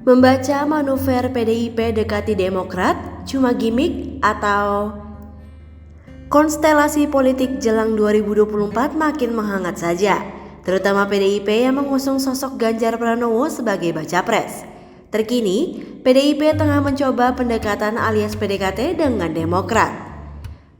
Membaca manuver PDIP dekati Demokrat cuma gimmick atau konstelasi politik jelang 2024 makin menghangat saja, terutama PDIP yang mengusung sosok Ganjar Pranowo sebagai baca pres. Terkini, PDIP tengah mencoba pendekatan alias PDKT dengan Demokrat.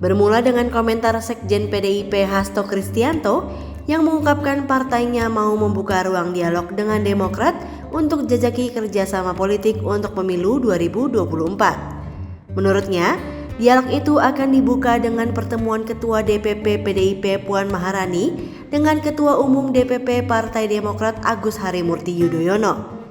Bermula dengan komentar Sekjen PDIP Hasto Kristianto yang mengungkapkan partainya mau membuka ruang dialog dengan Demokrat untuk jajaki kerjasama politik untuk pemilu 2024. Menurutnya, dialog itu akan dibuka dengan pertemuan Ketua DPP PDIP Puan Maharani dengan Ketua Umum DPP Partai Demokrat Agus Harimurti Yudhoyono.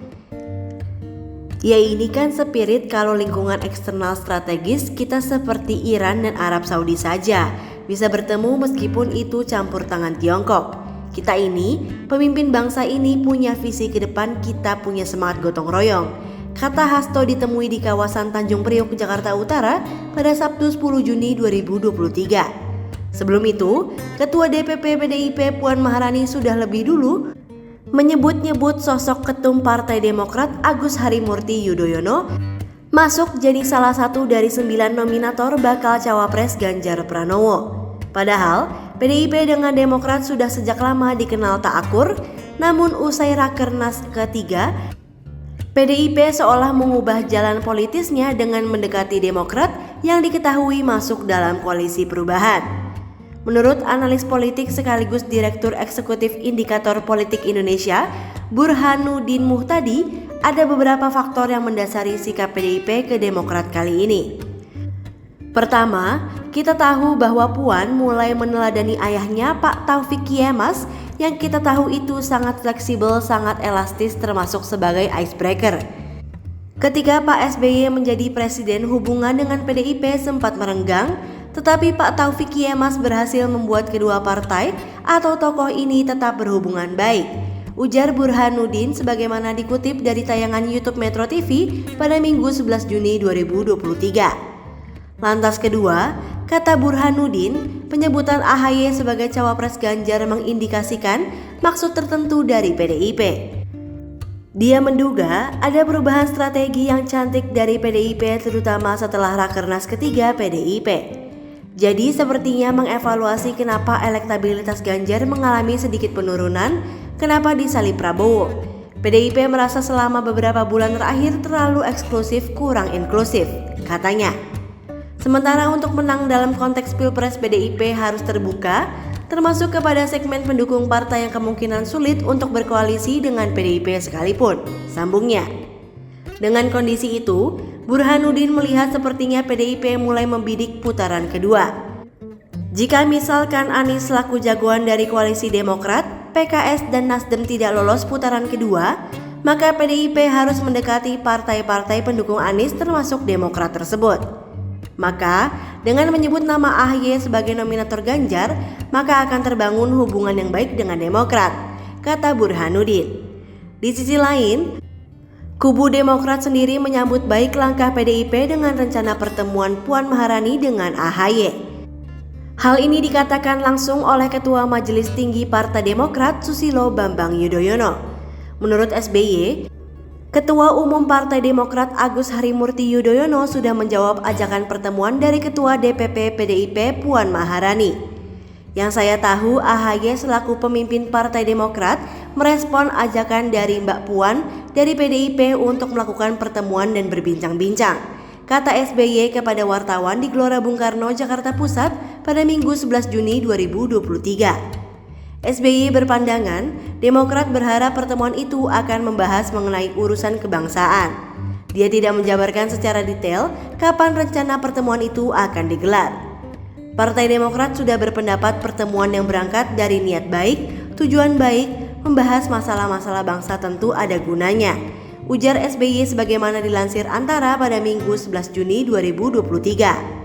Ya ini kan spirit kalau lingkungan eksternal strategis kita seperti Iran dan Arab Saudi saja bisa bertemu meskipun itu campur tangan Tiongkok. Kita ini, pemimpin bangsa ini punya visi ke depan, kita punya semangat gotong royong, kata Hasto ditemui di kawasan Tanjung Priok, Jakarta Utara pada Sabtu 10 Juni 2023. Sebelum itu, Ketua DPP PDIP Puan Maharani sudah lebih dulu menyebut-nyebut sosok Ketum Partai Demokrat Agus Harimurti Yudhoyono masuk jadi salah satu dari 9 nominator bakal cawapres Ganjar Pranowo. Padahal PDIP dengan Demokrat sudah sejak lama dikenal tak akur, namun usai Rakernas ketiga, PDIP seolah mengubah jalan politisnya dengan mendekati Demokrat yang diketahui masuk dalam koalisi perubahan. Menurut analis politik sekaligus Direktur Eksekutif Indikator Politik Indonesia, Burhanuddin Muhtadi, ada beberapa faktor yang mendasari sikap PDIP ke Demokrat kali ini. Pertama, kita tahu bahwa Puan mulai meneladani ayahnya Pak Taufik Kiamas yang kita tahu itu sangat fleksibel, sangat elastis termasuk sebagai icebreaker. Ketika Pak SBY menjadi presiden, hubungan dengan PDIP sempat merenggang, tetapi Pak Taufik Kiamas berhasil membuat kedua partai atau tokoh ini tetap berhubungan baik, ujar Burhanuddin sebagaimana dikutip dari tayangan YouTube Metro TV pada Minggu 11 Juni 2023. Lantas kedua, kata Burhanuddin, penyebutan AHY sebagai cawapres Ganjar mengindikasikan maksud tertentu dari PDIP. Dia menduga ada perubahan strategi yang cantik dari PDIP terutama setelah Rakernas ketiga PDIP. Jadi sepertinya mengevaluasi kenapa elektabilitas Ganjar mengalami sedikit penurunan, kenapa disalib Prabowo. PDIP merasa selama beberapa bulan terakhir terlalu eksklusif, kurang inklusif, katanya. Sementara untuk menang dalam konteks Pilpres, PDIP harus terbuka, termasuk kepada segmen pendukung partai yang kemungkinan sulit untuk berkoalisi dengan PDIP sekalipun, sambungnya. Dengan kondisi itu, Burhanuddin melihat sepertinya PDIP mulai membidik putaran kedua. Jika misalkan Anies selaku jagoan dari koalisi Demokrat, PKS dan Nasdem tidak lolos putaran kedua, maka PDIP harus mendekati partai-partai pendukung Anies termasuk Demokrat tersebut. Maka, dengan menyebut nama AHY sebagai nominator Ganjar, maka akan terbangun hubungan yang baik dengan Demokrat, kata Burhanuddin. Di sisi lain, kubu Demokrat sendiri menyambut baik langkah PDIP dengan rencana pertemuan Puan Maharani dengan AHY. Hal ini dikatakan langsung oleh Ketua Majelis Tinggi Partai Demokrat Susilo Bambang Yudhoyono. Menurut SBY, Ketua Umum Partai Demokrat Agus Harimurti Yudhoyono sudah menjawab ajakan pertemuan dari Ketua DPP PDIP Puan Maharani. Yang saya tahu, AHY selaku pemimpin Partai Demokrat merespon ajakan dari Mbak Puan dari PDIP untuk melakukan pertemuan dan berbincang-bincang, kata SBY kepada wartawan di Gelora Bung Karno, Jakarta Pusat pada Minggu 11 Juni 2023. SBY berpandangan, Demokrat berharap pertemuan itu akan membahas mengenai urusan kebangsaan. Dia tidak menjabarkan secara detail kapan rencana pertemuan itu akan digelar. Partai Demokrat sudah berpendapat pertemuan yang berangkat dari niat baik, tujuan baik, membahas masalah-masalah bangsa tentu ada gunanya, ujar SBY sebagaimana dilansir Antara pada Minggu 11 Juni 2023.